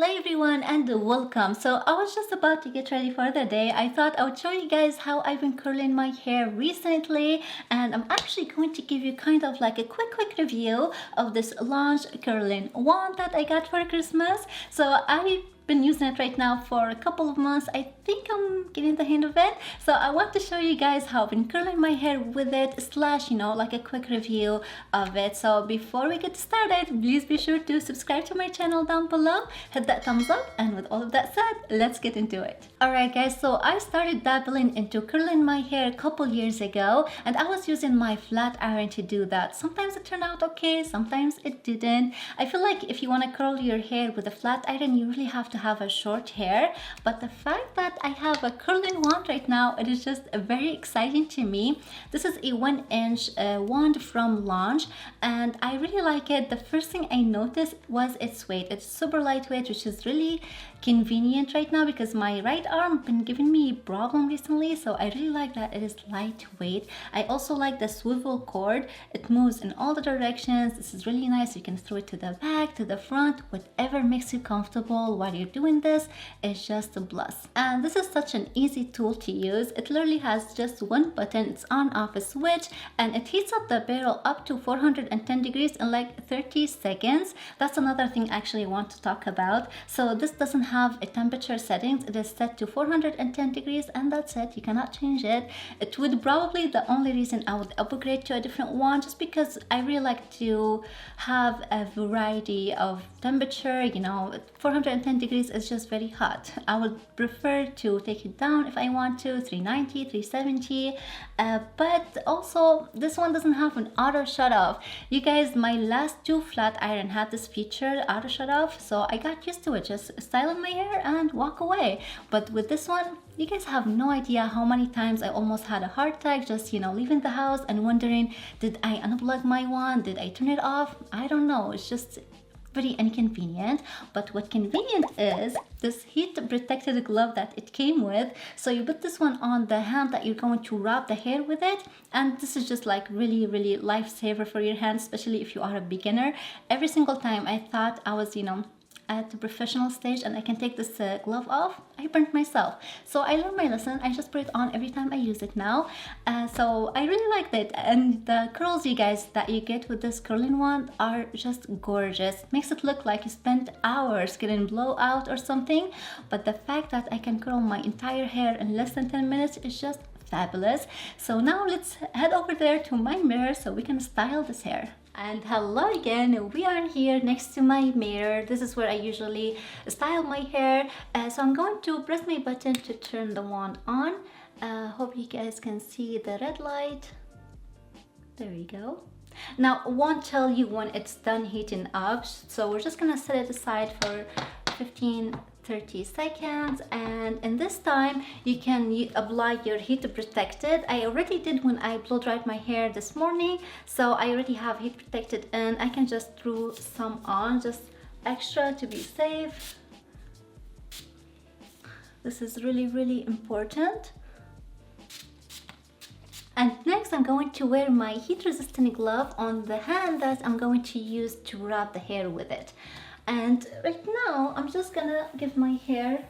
Hello everyone and welcome. So I was just about to get ready for the day. I thought I would show you guys how I've been curling my hair recently, and I'm actually going to give you kind of like a quick review of this Lange curling wand that I got for Christmas. So I've been using it right now for a couple of months. I think I'm getting the hang of it. So I want to show you guys how I've been curling my hair with it, slash, like a quick review of it. So before we get started, please be sure to subscribe to my channel down below, hit that thumbs up, and with all of that said, let's get into it. Alright guys, so I started dabbling into curling my hair a couple years ago, and I was using my flat iron to do that. Sometimes it turned out okay, sometimes it didn't. I feel like if you want to curl your hair with a flat iron, you really have to have a short hair, but the fact that I have a curling wand right now, it is just very exciting to me. This is a 1-inch wand from Lange, and I really like it. The first thing I noticed was its weight. It's super lightweight, which is really convenient right now because my right arm been giving me a problem recently, so I really like that it is lightweight. I also like the swivel cord. It moves in all the directions. This is really nice. You can throw it to the back, to the front, whatever makes you comfortable while you're doing this is just a plus. And this is such an easy tool to use. It literally has just one button. It's on off a switch, and it heats up the barrel up to 410 degrees in like 30 seconds. That's another thing actually I want to talk about. So this doesn't have a temperature settings. It is set to 410 degrees and that's it. You cannot change it. It would probably the only reason I would upgrade to a different one, just because I really like to have a variety of temperature. 410 degrees is just very hot. I would prefer to take it down if I want to, 390, 370, but also this one doesn't have an auto shut off. You guys, my last two flat iron had this feature, auto shut off, so I got used to it, just styling my hair and walk away. But with this one, you guys have no idea how many times I almost had a heart attack just leaving the house and wondering, did I unplug my wand, did I turn it off? I don't know. It's just very inconvenient. But what convenient is this heat protected glove that it came with. So you put this one on the hand that you're going to wrap the hair with it, and this is just like really lifesaver for your hands, especially if you are a beginner. Every single time I thought I was at the professional stage and I can take this glove off, I burnt myself. So I learned my lesson. I just put it on every time I use it now. So I really liked it, and the curls, you guys, that you get with this curling wand are just gorgeous. Makes it look like you spent hours getting blowout or something, but the fact that I can curl my entire hair in less than 10 minutes is just fabulous. So now let's head over there to my mirror so we can style this hair. And hello again, we are here next to my mirror. This is where I usually style my hair. So I'm going to press my button to turn the wand on. Hope you guys can see the red light. There we go. Now, it won't tell you when it's done heating up, so we're just gonna set it aside for 15-30 seconds, and in this time you can apply your heat protected. I already did when I blow dried my hair this morning, so I already have heat protected, and I can just throw some on, just extra to be safe. This is really important. And next I'm going to wear my heat resistant glove on the hand that I'm going to use to wrap the hair with it. And right now I'm just gonna give my hair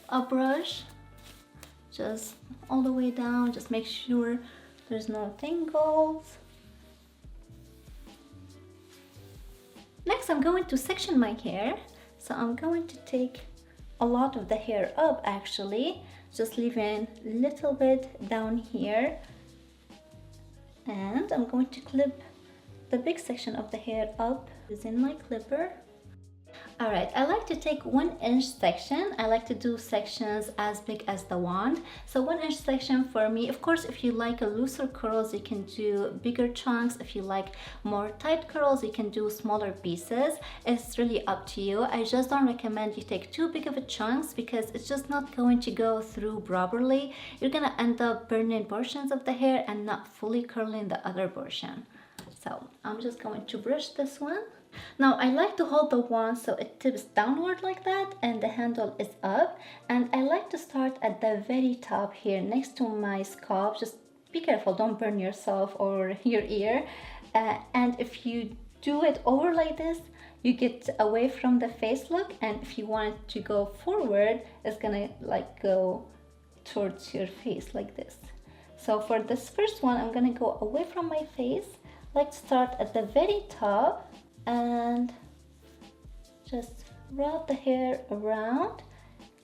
a brush, just all the way down, just make sure there's no tangles. Next I'm going to section my hair, so I'm going to take a lot of the hair up, actually just leaving a little bit down here, and I'm going to clip the big section of the hair up using my clipper. Alright, I like to take 1-inch section. I like to do sections as big as the wand. So 1-inch section for me. Of course, if you like a looser curls, you can do bigger chunks. If you like more tight curls, you can do smaller pieces. It's really up to you. I just don't recommend you take too big of a chunks because it's just not going to go through properly. You're gonna end up burning portions of the hair and not fully curling the other portion. So I'm just going to brush this one. Now I like to hold the wand so it tips downward like that and the handle is up, and I like to start at the very top here next to my scalp. Just be careful, don't burn yourself or your ear, and if you do it over like this, you get away from the face look, and if you want it to go forward, it's gonna like go towards your face like this. So for this first one, I'm gonna go away from my face, like start at the very top and just wrap the hair around.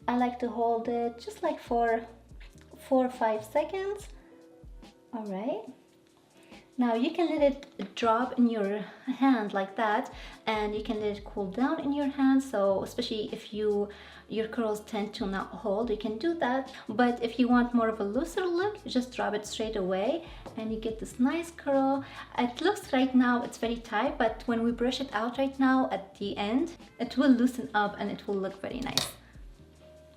I like to hold it just like for 4 or 5 seconds. All right. Now you can let it drop in your hand like that, and you can let it cool down in your hand. So especially if your curls tend to not hold, you can do that. But if you want more of a looser look, just drop it straight away and you get this nice curl. It looks right now it's very tight, but when we brush it out right now at the end, it will loosen up and it will look very nice.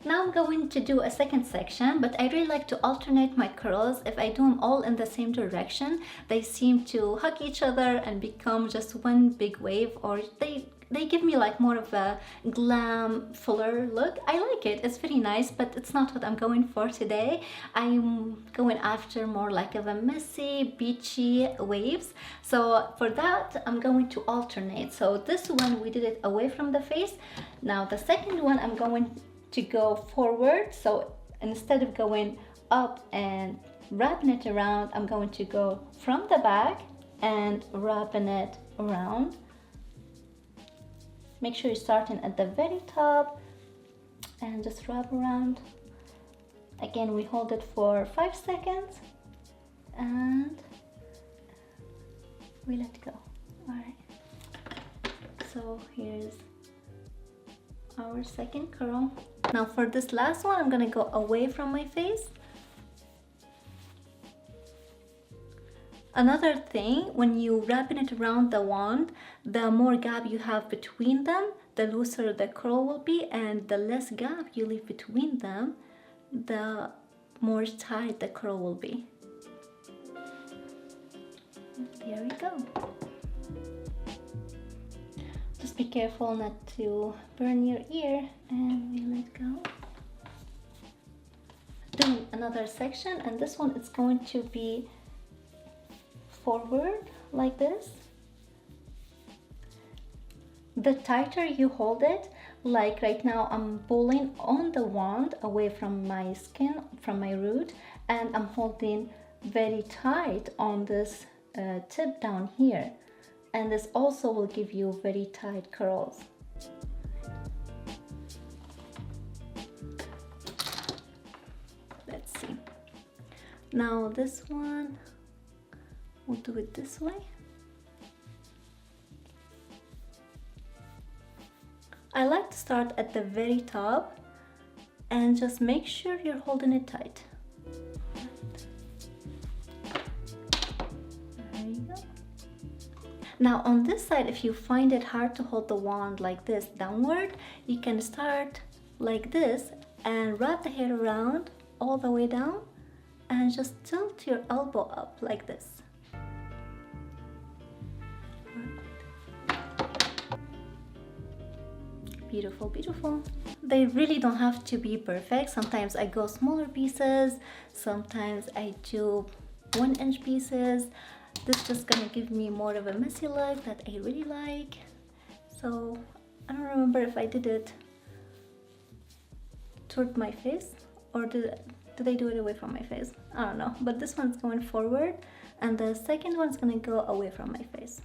Now I'm going to do a second section, but I really like to alternate my curls. If I do them all in the same direction, they seem to hug each other and become just one big wave, or they give me like more of a glam, fuller look. I like it, it's very nice, but it's not what I'm going for today. I'm going after more like of a messy, beachy waves. So for that, I'm going to alternate. So this one, we did it away from the face. Now the second one, I'm going to go forward. So instead of going up and wrapping it around, I'm going to go from the back and wrapping it around. Make sure you're starting at the very top and just wrap around. Again, we hold it for 5 seconds and we let go. All right, so here's our second curl. Now for this last one, I'm gonna go away from my face. Another thing, when you wrapping it around the wand, the more gap you have between them, the looser the curl will be, and the less gap you leave between them, the more tight the curl will be. There we go. Just be careful not to burn your ear, and we let go. Doing another section, and this one is going to be forward like this. The tighter you hold it, like right now I'm pulling on the wand away from my skin, from my root, and I'm holding very tight on this tip down here. And this also will give you very tight curls. Let's see. Now this one, we'll do it this way. I like to start at the very top and just make sure you're holding it tight. There you go. Now on this side, if you find it hard to hold the wand like this downward, you can start like this and wrap the hair around all the way down and just tilt your elbow up like this. Beautiful, beautiful. They really don't have to be perfect. Sometimes I go smaller pieces, sometimes I do 1-inch pieces. This is just gonna give me more of a messy look that I really like. So I don't remember if I did it toward my face or did I do it away from my face? I don't know, but this one's going forward and the second one's gonna go away from my face.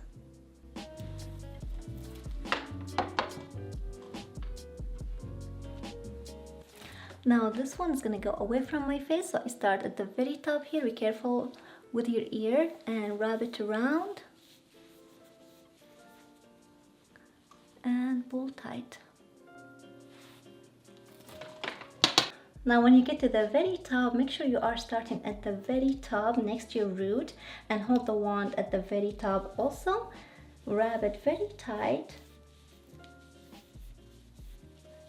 Now this one's gonna go away from my face, so I start at the very top here. Be careful with your ear and wrap it around and pull tight. Now when you get to the very top, make sure you are starting at the very top next to your root and hold the wand at the very top also. Wrap it very tight.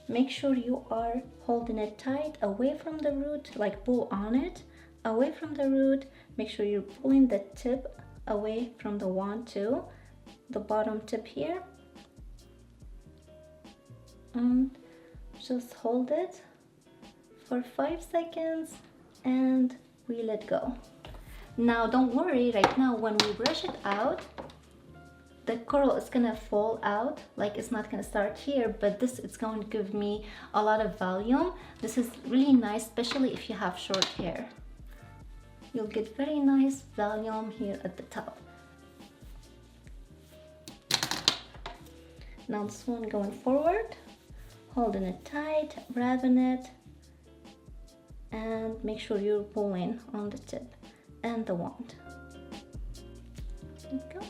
Make sure you are holding it tight away from the root, like pull on it, away from the root. Make sure you're pulling the tip away from the wand too, the bottom tip here. And just hold it for 5 seconds and we let go. Now don't worry, right now when we brush it out, the curl is gonna fall out, like it's not gonna start here, but this it's going to give me a lot of volume. This is really nice, especially if you have short hair. You'll get very nice volume here at the top. Now this one going forward, holding it tight, wrapping it, and make sure you're pulling on the tip and the wand. There you go.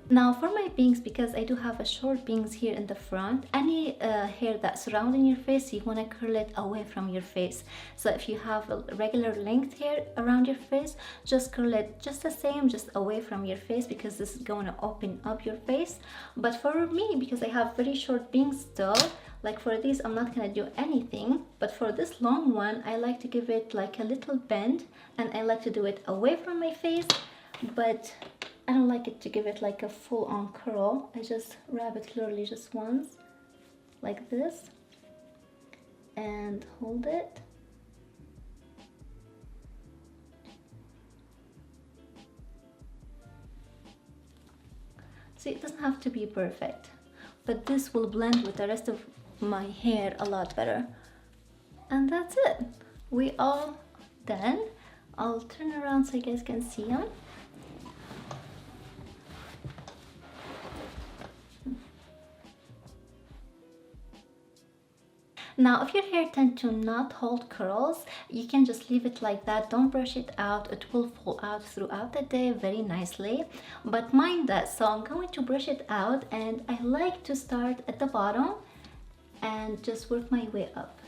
Now for my bangs, because I do have a short bangs here in the front, any hair that's surrounding your face, you want to curl it away from your face. So if you have a regular length hair around your face, just curl it just the same, just away from your face, because this is going to open up your face. But for me, because I have very short bangs still, like for these I'm not going to do anything, but for this long one I like to give it like a little bend, and I like to do it away from my face, but I don't like it to give it like a full-on curl. I just wrap it literally just once, like this, and hold it. See, it doesn't have to be perfect, but this will blend with the rest of my hair a lot better. And that's it. We all done. I'll turn around so you guys can see them. Now, if your hair tends to not hold curls, you can just leave it like that. Don't brush it out. It will fall out throughout the day very nicely. But mine does. So I'm going to brush it out, and I like to start at the bottom and just work my way up.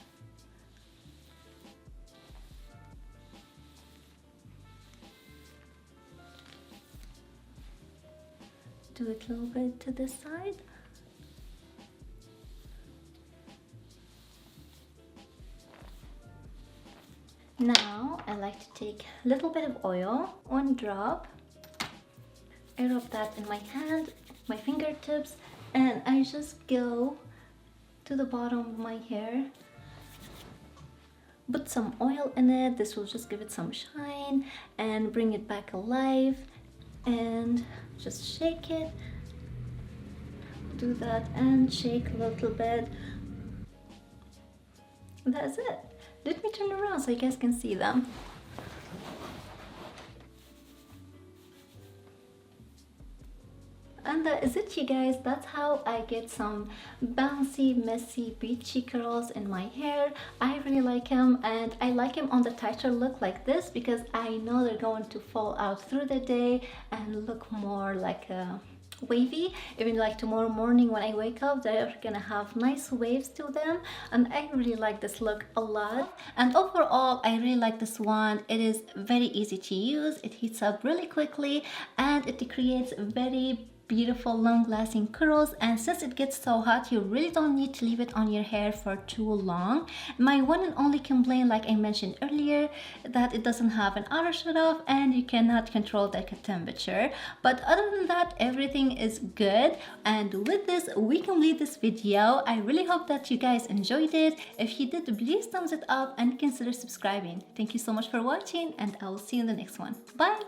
Do it a little bit to this side. Now I like to take a little bit of oil, 1 drop. I rub that in my hand, my fingertips, and I just go to the bottom of my hair. Put some oil in it. This will just give it some shine and bring it back alive. And just shake it. Do that and shake a little bit. That's it. Let me turn around so you guys can see them. And that is it, you guys. That's how I get some bouncy, messy, beachy curls in my hair. I really like them, and I like them on the tighter look like this because I know they're going to fall out through the day and look more like a wavy. Even like tomorrow morning when I wake up, they're gonna have nice waves to them, and I really like this look a lot. And overall, I really like this one. It is very easy to use, it heats up really quickly, and it creates very beautiful long-lasting curls. And since it gets so hot, you really don't need to leave it on your hair for too long. My one and only complaint, like I mentioned earlier, that it doesn't have an auto shut off and you cannot control the temperature. But other than that, everything is good. And with this, we complete this video. I really hope that you guys enjoyed it. If you did, please thumbs it up and consider subscribing. Thank you so much for watching, and I will see you in the next one. Bye.